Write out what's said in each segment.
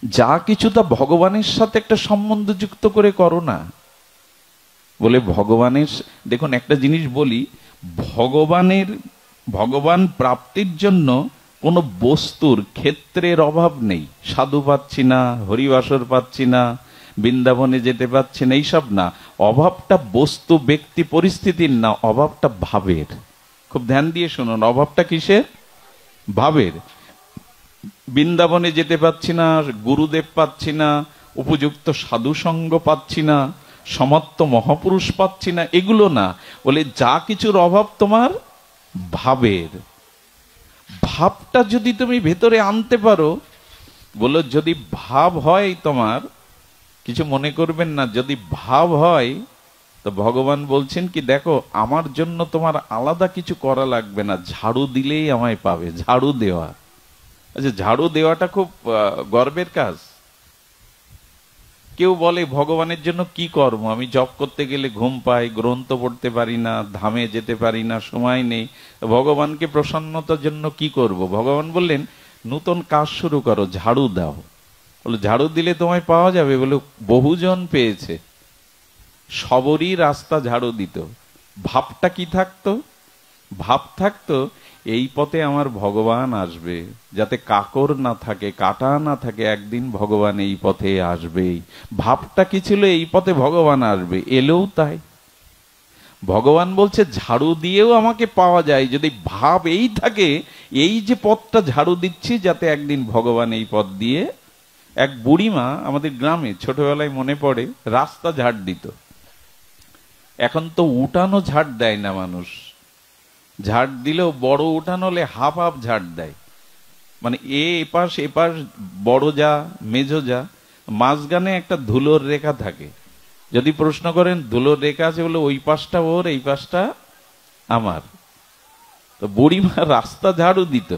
যা কিছু তা ভগবানের সাথে একটা সম্বন্ধ যুক্ত করে করো না। বলে ভগবানের, দেখুন একটা জিনিস বলি, ভগবান প্রাপ্তির জন্য কোনো বস্তুর ক্ষেত্রের অভাব নেই। সাধু পাচ্ছি না, হরিবাসর পাচ্ছি না, বৃন্দাবনে যেতে পাচ্ছি না, এইসব না। অভাবটা বস্তু, ব্যক্তি, পরিস্থিতির না, অভাবটা ভাবের। খুব ধ্যান দিয়ে শুনুন, অভাবটা কিসের? ভাবের। বৃন্দাবনে যেতে পাচ্ছি না, গুরুদেব পাচ্ছি না, উপযুক্ত সাধু সঙ্গ পাচ্ছি না, সমর্থ মহাপুরুষ পাচ্ছি না, এগুলো না। বলে যা কিছুর অভাব তোমার ভাবের। ভাবটা যদি তুমি ভেতরে আনতে পারো, বলো যদি ভাব হয় তোমার, কিছু মনে করবেন না, যদি ভাব হয় তো ভগবান বলছেন কি, দেখো আমার জন্য তোমার আলাদা কিছু করা লাগবে না, ঝাড়ু দিলেই আমায় পাবে। ঝাড়ু দেওয়া, আচ্ছা ঝাড়ু দেওয়াটা খুব গর্বের কাজ। কেউ বলে ভগবানের জন্য কি কর্ম, আমি জপ করতে গেলে ঘুম পাই, গ্রন্থ পড়তে পারি না, ধামে যেতে পারি না, সময় নেই, ভগবানকে প্রসন্নতার জন্য কি করব? ভগবান বললেন নূতন কাজ শুরু করো, ঝাড়ু দাও। বলে ঝাড়ু দিলে তোমায় পাওয়া যাবে? বলে বহুজন পেয়েছে, সবরই রাস্তা ঝাড়ু দিত। ভাবটা কি থাকতো? ভাব থাকতো এই পথে আমার ভগবান আসবে, যাতে কাকর না থাকে, কাটা না থাকে, একদিন ভগবান এই পথে আসবেই। ভাবটা কি ছিল? এই পথে ভগবান আসবে, এলেও তাই। ভগবান বলছে ঝাড়ু দিয়েও আমাকে পাওয়া যায়, যদি ভাব এই থাকে, এই যে পথটা ঝাড়ু দিচ্ছি যাতে একদিন ভগবান এই পথ দিয়ে। এক বুড়িমা আমাদের গ্রামে, ছোটবেলায় মনে পড়ে, রাস্তা ঝাড় দিত। এখন তো উঠানো ঝাড় দেয় না মানুষ, ঝাড় দিলেও বড় উঠান হলে হাফ হাফ ঝাড় দেয়, মানে এপাশ এপাশ, বড় যা মেজো যা, মাঝখানে একটা ধুলোর রেখা থাকে। যদি প্রশ্ন করেন ধুলোর রেখা আছে, বলে ওই পাশটা ওর, এই পাশটা আমার। তো বুড়িমা রাস্তা ঝাড়ু দিত।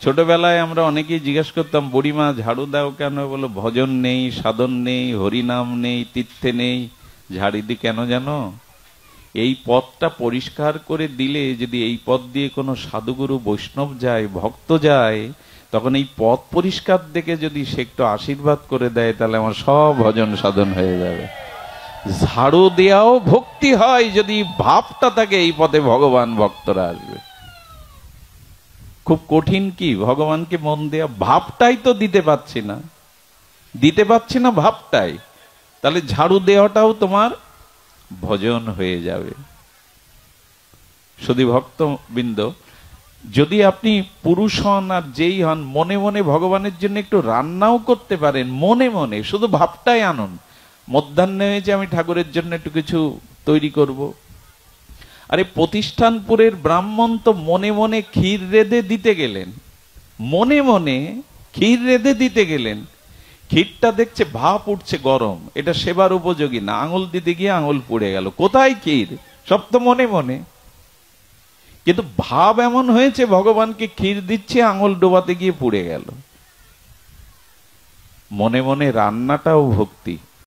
ছোটবেলায় আমরা অনেকেই জিজ্ঞেস করতাম, বুড়িমা ঝাড়ু দাও কেন? বলো ভজন নেই, সাধন নেই, হরিনাম নেই, তীর্থে নেই, ঝাড়ি দি কেন জানো? এই পথটা পরিষ্কার করে দিলে, যদি এই পথ দিয়ে কোনো সাধুগুরু বৈষ্ণব যায়, ভক্ত যায়, তখন এই পথ পরিষ্কার দেখে যদি সে একটু আশীর্বাদ করে দেয়, তাহলে আমার সব ভজন সাধন হয়ে যাবে। ঝাড়ু দেওয়াও ভক্তি হয় যদি ভাবটা থাকে এই পথে ভগবান ভক্তরা আসবে। খুব কঠিন কি ভগবানকে মন দেয়া? ভাবটাই তো দিতে পারছি না, দিতে পারছি না ভাবটাই, তাহলে ঝাড়ু দেওয়াটাও তোমার ভজন হয়ে যাবে। শুধু ভক্তবৃন্দ, যদি আপনি পুরুষ হন আর যেই হন, মনে মনে ভগবানের জন্য একটু রান্নাও করতে পারেন, মনে মনে, শুধু ভাবটাই আনুন। মধ্যাহ্নে হয়েছে, আমি ঠাকুরের জন্য একটু কিছু তৈরি করব। আরে প্রতিষ্ঠানপুরের ব্রাহ্মণ তো মনে মনে ক্ষীর রেঁধে দিতে গেলেন, মনে মনে ক্ষীর রেঁধে দিতে গেলেন, ক্ষীরটা দেখছে ভাপ উঠছে গরম, এটা সেবার উপযোগী না, আঙুল দিতে গিয়ে আঙুল পুড়ে গেল। কোথায় ক্ষীর? সব তো মনে মনে। কিন্তু ভাব এমন হয়েছে, ভগবানকে ক্ষীর দিচ্ছে, আঙুল ডোবাতে গিয়ে পুড়ে গেল। মনে মনে রান্নাটাও ভক্তি।